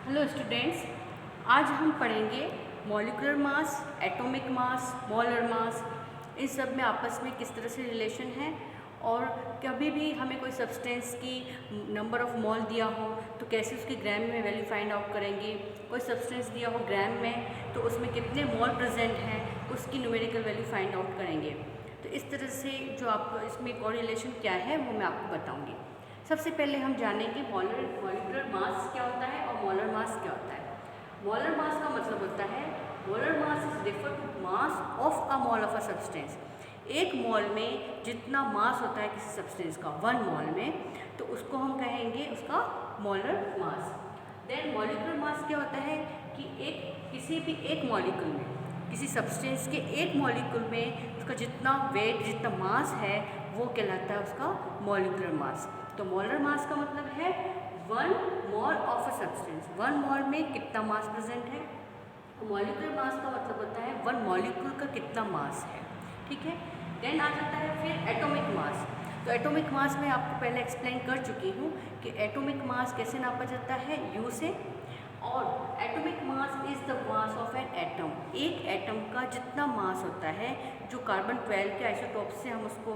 Hello students, आज हम पढ़ेंगे molecular mass, atomic mass, molar mass. इन सब में आपस में किस तरह से रिलेशन है और कभी भी हमें कोई सब्सटेंस की नंबर ऑफ मोल दिया हो तो कैसे उसके ग्राम में वैल्यू फाइंड आउट करेंगे। कोई सब्सटेंस दिया हो ग्राम में तो उसमें कितने मोल प्रेजेंट हैं उसकी न्यूमेरिकल वैल्यू फाइंड आउट करेंगे। तो इस तरह से जो आपको इसमें कोरिलेशन क्या है वो मैं आपको बताऊँगी। सबसे पहले हम जानेंगे मॉलिक्यूलर मास क्या होता है और मोलर मास क्या होता है। मोलर मास का मतलब होता है molar mass is refer to mass of a mole of a substance. एक मोल में जितना मास होता है किसी सब्सटेंस का 1 मोल में, तो उसको हम कहेंगे उसका molar mass. Then molecular mass क्या होता है कि किसी भी एक मॉलिक्यूल में, किसी सब्सटेंस के एक मॉलिक्यूल में उसका जितना वेट, जितना मास है वो कहलाता है उसका मॉलिक्यूलर मास। तो मोलर मास का मतलब है 1 मोल ऑफ अ सब्सटेंस। 1 मोल में कितना मास प्रेजेंट है। मॉलिक्यूलर मास का मतलब होता है 1 मॉलिक्यूल का कितना मास है। ठीक है। देन आ जाता है फिर एटॉमिक मास। तो एटॉमिक मास में आपको पहले एक्सप्लेन कर चुकी हूँ कि एटॉमिक मास कैसे नापा जाता है, यू से। और atomic mass is the mass of an atom. एक एटम का जितना मास होता है, जो कार्बन 12 के आइसोटोप से हम उसको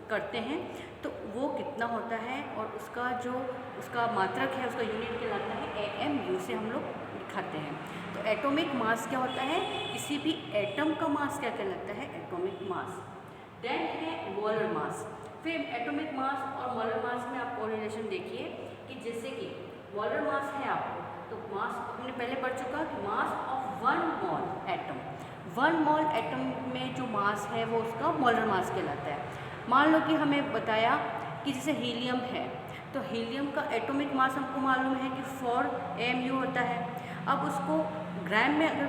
करते हैं, तो वो कितना होता है और उसका जो उसका मात्रक है, उसका यूनिट कहलाता है AMU से हम लोग दिखाते हैं। तो एटॉमिक मास क्या होता है, किसी भी एटम का मास क्या कहलाता है, एटॉमिक मास। देन है मोलर मास। फिर एटॉमिक मास और मोलर मास में आप कोरिलेशन देखिए कि जैसे कि मोलर मास है आपको, तो मास हमने पहले पढ़ चुका कि mass of 1 mole atom. 1 mole atom में जो मास है वो उसका मोलर मास कहलाता है। मान लो कि हमें बताया कि जैसे हीलियम है, तो हीलियम का एटॉमिक मास हमको मालूम है कि 4 AMU होता है। अब उसको ग्राम में अगर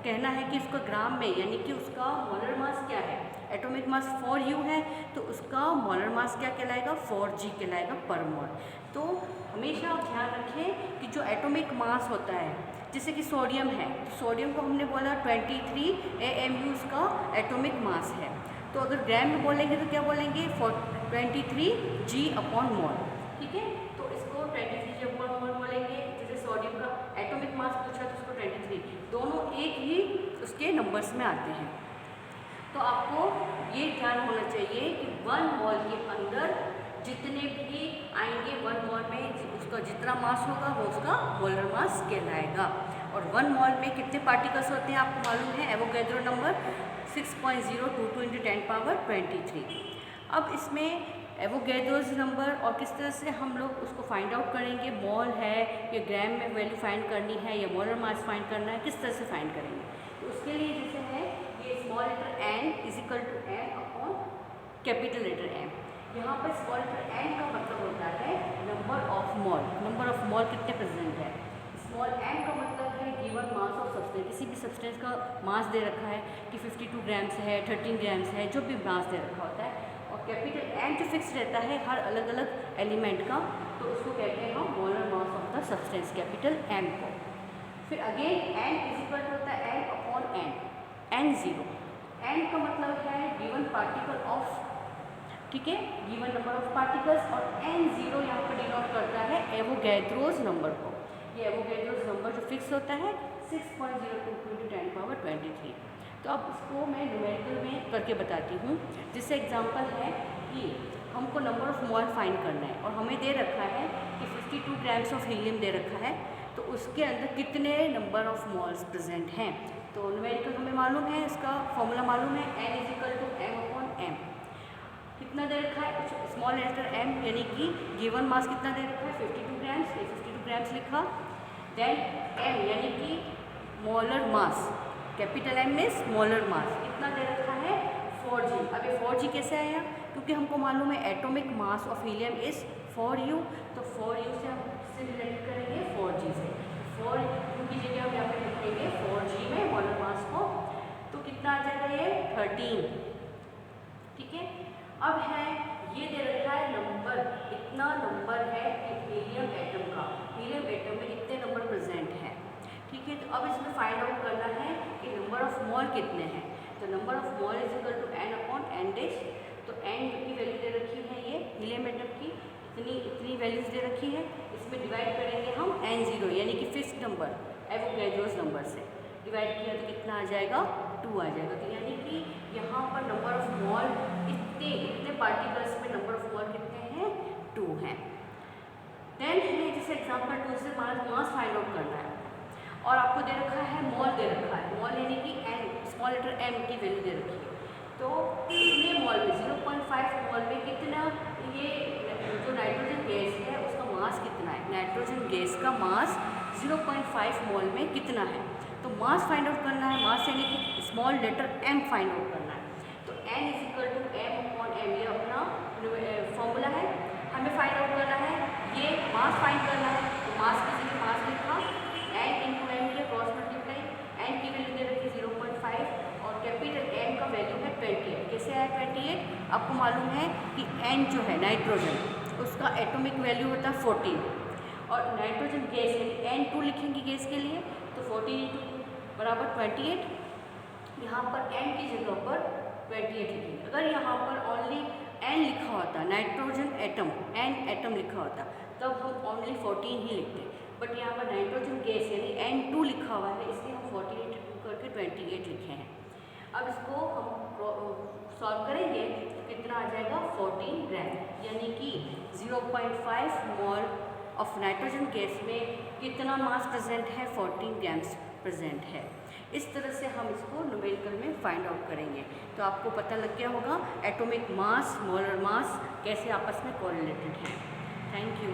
कहना है कि उसका ग्राम में, यानी कि उसका मोलर मास क्या है, एटॉमिक मास 4U है, तो उसका मोलर मास क्या कहलाएगा, 4G कहलाएगा पर मोल। तो हमेशा आप ध्यान रखें कि जो एटॉमिक मास होता है, जैसे कि सोडियम है, तो सोडियम को हमने बोला 23 AMU उसका एटॉमिक मास है। तो अगर ग्राम में बोलेंगे तो क्या बोलेंगे, 23G/मोल। ठीक है। तो इसको 23G/मोल बोलेंगे। जैसे सोडियम का एटॉमिक मास पूछा तो उसको 23, दोनों एक ही उसके नंबर्स में आते हैं। तो आपको ये ध्यान होना चाहिए कि 1 मोल के अंदर जितने भी आएंगे 1 मोल में उसका जितना मास होगा वो उसका मोलर मास कहलाएगा। और 1 मोल में कितने पार्टिकल्स होते हैं आपको मालूम है, एवोगैड्रो नंबर 6.022 × 10⁻23। अब इसमें एवोगैड्रोस नंबर और किस तरह से हम लोग उसको फाइंड आउट करेंगे, मोल है या ग्राम में वैल्यू फाइंड करनी है या मोलर मास फाइंड करना है, किस तरह से फाइंड करेंगे। तो उसके लिए जैसे है ये स्मॉल लेटर n = m/कैपिटल लेटर M। यहाँ पर स्मॉल लेटर n का मतलब होता है number of mole. Number of mole कितने प्रेजेंट है। स्मॉल n का मतलब है गिवन मास ऑफ सब्सटेंस। किसी भी सब्सटेंस का मास दे रखा है कि 52 ग्राम्स है, 13 ग्राम्स है, जो भी मास दे रखा होता है। और कैपिटल N जो फिक्स रहता है हर अलग अलग एलिमेंट का, तो उसको कहते हैं हम molar mass of the substance, capital M को। फिर अगेन n = होता है n/n, n0। n का मतलब है गिवन पार्टिकल ऑफ, ठीक है, गिवन नंबर ऑफ पार्टिकल्स। और n0 यहाँ पर डिनोट करता है एवोगैड्रोस नंबर को। ये एवोगैड्रोस नंबर जो फिक्स होता है 6.022 × 10⁻23। तो अब इसको मैं न्यूमेरिकल में करके बताती हूँ। जिससे एग्जांपल है कि हमको नंबर ऑफ मोल फाइंड करना है और हमें दे रखा है कि 52 ग्राम्स ऑफ हीलियम दे रखा है, तो उसके अंदर कितने नंबर ऑफ मोल्स प्रेजेंट हैं। तो न्यूमेरिकल हमें मालूम है, इसका फॉर्मूला मालूम है, n = m/m। कितना दे रखा है, स्मॉल लेटर m, यानी कि गिवन मास कितना दे रखा है 52 ग्राम्स, ये 52 ग्राम्स लिखा। देन m यानी कि molar mass, capital M means molar mass, कितना दे रखा है 4G। अब ये 4G कैसे आया, क्योंकि हमको मालूम है atomic mass of helium is 4U। तो 4U से हम किससे रिलेट करेंगे, 4G से। 4U की जगह हम यहाँ पे लिखेंगे 4G में मोलर मास को, तो कितना आ जाएगा ये 13। ठीक है। अब है ये दे रखा है नंबर, इतना नंबर है कि हीलियम एटम का, हीलियम एटम में इतने नंबर प्रेजेंट हैं। ठीक है। तो अब इसमें फाइंड आउट करना है कि नंबर ऑफ मोल कितने हैं। तो नंबर ऑफ मोल = n/n'। तो n की वैल्यू दे रखी है ये हीलियम एटम की इतनी वैल्यूज़ दे रखी है, इसमें डिवाइड करेंगे हम n0 यानी कि फिक्स नंबर एवोगैड्रोस नंबर से डिवाइड किया तो कितना आ जाएगा 2 आ जाएगा। तो यानी कि यहाँ पर नंबर ऑफ मोल इतने पार्टिकल्स में नंबर ऑफ मोल कितने हैं 2 हैं। देन है जैसे एग्जाम्पल 2 से मास फाइंड आउट करना है और आपको दे रखा है मोल दे रखा है, मोल यानी कि n स्मॉल लेटर m की वैल्यू दे रखी है। तो इतने मोल में 0.5 मोल में कितना ये जो नाइट्रोजन गैस है उसका मास कितना है, नाइट्रोजन गैस का मास 0.5 मोल में कितना है। तो मास फाइंड आउट करना है, मास यानी कि small letter m find out करना है। तो n = m/m ये अपना फॉर्मूला है, हमें फाइंड आउट करना है, ये मास फाइंड करना है। तो मास की जगह मास लिखा, n × m किया क्रॉस मल्टीप्लाई, n की वैल्यू दे रखी 0.5 और कैपिटल N का वैल्यू है 28। कैसे आया 28? आपको मालूम है कि n जो है नाइट्रोजन उसका एटॉमिक वैल्यू होता है 14 और नाइट्रोजन गैस यानी N2 लिखेंगे गैस के लिए तो 14 × बराबर 28। यहाँ पर n की जगह पर 28 लिखेंगे। अगर यहाँ पर ओनली n लिखा होता, नाइट्रोजन एटम n एटम लिखा होता तब हम ओनली 14 ही लिखते, बट यहाँ पर नाइट्रोजन गैस यानी N2 लिखा हुआ है इसलिए हम 48 करके 28 लिखे हैं। अब इसको हम सॉल्व करेंगे तो कितना आ जाएगा 14 ग्राम, यानी कि 0.5 मोल ऑफ नाइट्रोजन गैस में कितना मास प्रेजेंट है 14 ग्राम्स प्रेजेंट है। इस तरह से हम इसको न्यूमेरिकल में फाइंड आउट करेंगे। तो आपको पता लग गया होगा एटॉमिक मास, मोलर मास कैसे आपस में कोरिलेटेड है। Thank you.